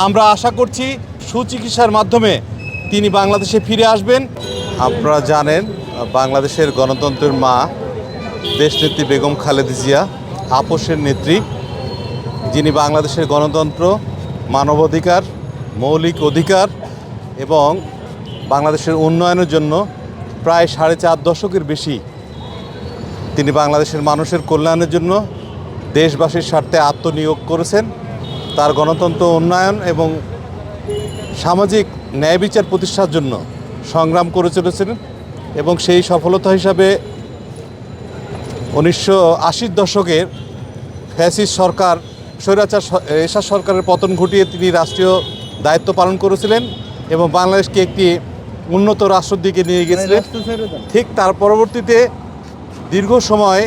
আমরা আশা করছি সুচিকিৎসার মাধ্যমে তিনি বাংলাদেশে ফিরে আসবেন। আপনারা জানেন বাংলাদেশের গণতন্ত্রের মা দেশনেত্রী বেগম খালেদা জিয়া আপোষের নেত্রী, যিনি বাংলাদেশের গণতন্ত্র, মানবাধিকার, মৌলিক অধিকার এবং বাংলাদেশের উন্নয়নের জন্য প্রায় 4.5 দশকের বেশি তিনি বাংলাদেশের মানুষের কল্যাণের জন্য দেশবাসীর স্বার্থে আত্মনিয়োগ করেছেন। তার গণতন্ত্র উন্নয়ন এবং সামাজিক ন্যায় বিচার প্রতিষ্ঠার জন্য সংগ্রাম করে চলেছিলেন এবং সেই সফলতা হিসাবে 1980 দশকের ফ্যাসিস্ট সরকার স্বৈরাচার এরশাদ সরকারের পতন ঘটিয়ে তিনি রাষ্ট্রীয় দায়িত্ব পালন করেছিলেন এবং বাংলাদেশকে একটি উন্নত রাষ্ট্রের দিকে নিয়ে গেছিলেন। ঠিক তার পরবর্তীতে দীর্ঘ সময়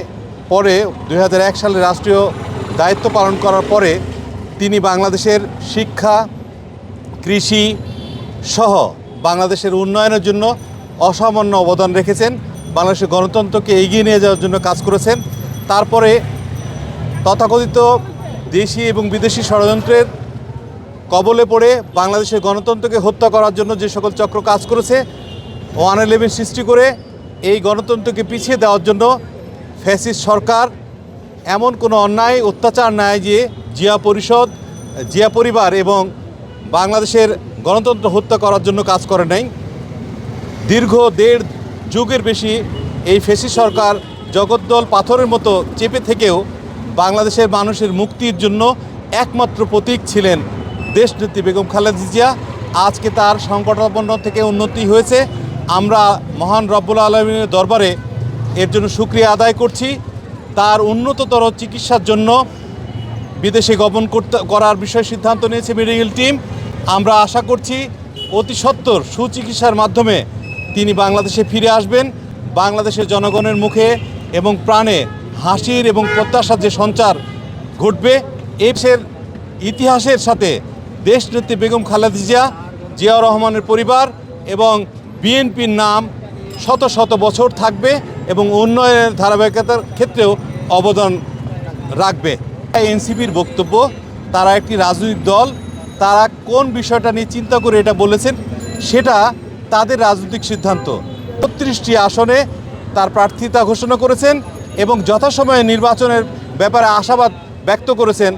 পরে 2001 সালে রাষ্ট্রীয় দায়িত্ব পালন করার পরে তিনি বাংলাদেশের শিক্ষা, কৃষি সহ বাংলাদেশের উন্নয়নের জন্য অসামান্য অবদান রেখেছেন। বাংলাদেশের গণতন্ত্রকে এগিয়ে নিয়ে যাওয়ার জন্য কাজ করেছেন। তারপরে তথাকথিত দেশি এবং বিদেশি ষড়যন্ত্রের কবলে পড়ে বাংলাদেশের গণতন্ত্রকে হত্যা করার জন্য যে সকল চক্র কাজ করেছে, 111 সৃষ্টি করে এই গণতন্ত্রকে পিছিয়ে দেওয়ার জন্য ফ্যাসিস্ট সরকার এমন কোনো অন্যায় অত্যাচার নাই যে জিয়া পরিষদ, জিয়া পরিবার এবং বাংলাদেশের গণতন্ত্র হত্যা করার জন্য কাজ করে নাই। দীর্ঘ 1.5 যুগের বেশি এই ফ্যাসিস্ট সরকার জগদ্দল পাথরের মতো চেপে থেকেও বাংলাদেশের মানুষের মুক্তির জন্য একমাত্র প্রতীক ছিলেন দেশনেত্রী বেগম খালেদা জিয়া। আজকে তার সংকটাপন্ন থেকে উন্নতি হয়েছে। আমরা মহান রব্বুল আলামিনের দরবারে এর জন্য শুকরিয়া আদায় করছি। তার উন্নততর চিকিৎসার জন্য বিদেশে গমন করার বিষয়ে সিদ্ধান্ত নিয়েছে মেডিকেল টিম। আমরা আশা করছি অতি সত্বর সুচিকিৎসার মাধ্যমে তিনি বাংলাদেশে ফিরে আসবেন। বাংলাদেশের জনগণের মুখে এবং প্রাণে হাসির এবং প্রত্যাশার যে সঞ্চার ঘটবে, এই দেশের ইতিহাসের সাথে দেশনেত্রী বেগম খালেদা জিয়াউর রহমানের পরিবার এবং বিএনপির নাম শত শত বছর থাকবে এবং উন্নয়নের ধারাবাহিকতার ক্ষেত্রেও অবদান রাখবে। এনসিপির বক্তব্য, তারা একটি রাজনৈতিক দল, তারা কোন বিষয়টা নিয়ে চিন্তা করে এটা বলেছেন সেটা তাদের রাজনৈতিক সিদ্ধান্ত। 32টি আসনে তার প্রার্থিতা ঘোষণা করেছেন এবং যথাসময়ে নির্বাচনের ব্যাপারে আশাবাদ ব্যক্ত করেছেন।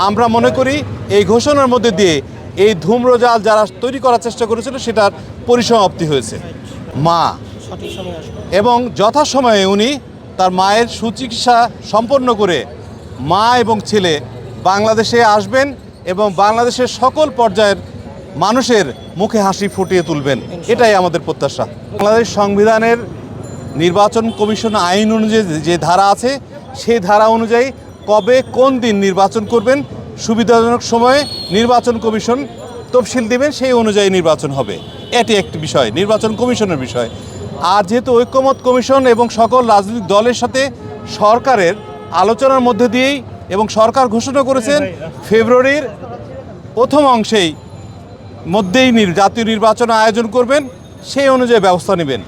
আমরা মনে করি এই ঘোষণার মধ্যে দিয়ে এই ধূম্রজাল যারা তৈরি করার চেষ্টা করেছিল সেটার পরিসমাপ্তি হয়েছে। মা এবং যথাসময়ে উনি তার মায়ের সুচিকিৎসা সম্পন্ন করে মা এবং ছেলে বাংলাদেশে আসবেন এবং বাংলাদেশের সকল পর্যায়ের মানুষের মুখে হাসি ফুটিয়ে তুলবেন, এটাই আমাদের প্রত্যাশা। বাংলাদেশ সংবিধানের নির্বাচন কমিশন আইন অনুযায়ী যে ধারা আছে সেই ধারা অনুযায়ী কবে কোন দিন নির্বাচন করবেন সুবিধাজনক সময়ে নির্বাচন কমিশন তফসিল দেবেন, সেই অনুযায়ী নির্বাচন হবে। এটি একটি বিষয়, নির্বাচন কমিশনের বিষয়। আর যেহেতু ঐক্যমত কমিশন এবং সকল রাজনৈতিক দলের সাথে সরকারের আলোচনার মধ্যে দিয়েই এবং সরকার ঘোষণা করেছেন ফেব্রুয়ারির প্রথম অংশেই মধ্যেই জাতীয় নির্বাচন আয়োজন করবেন, সেই অনুযায়ী ব্যবস্থা নেবেন।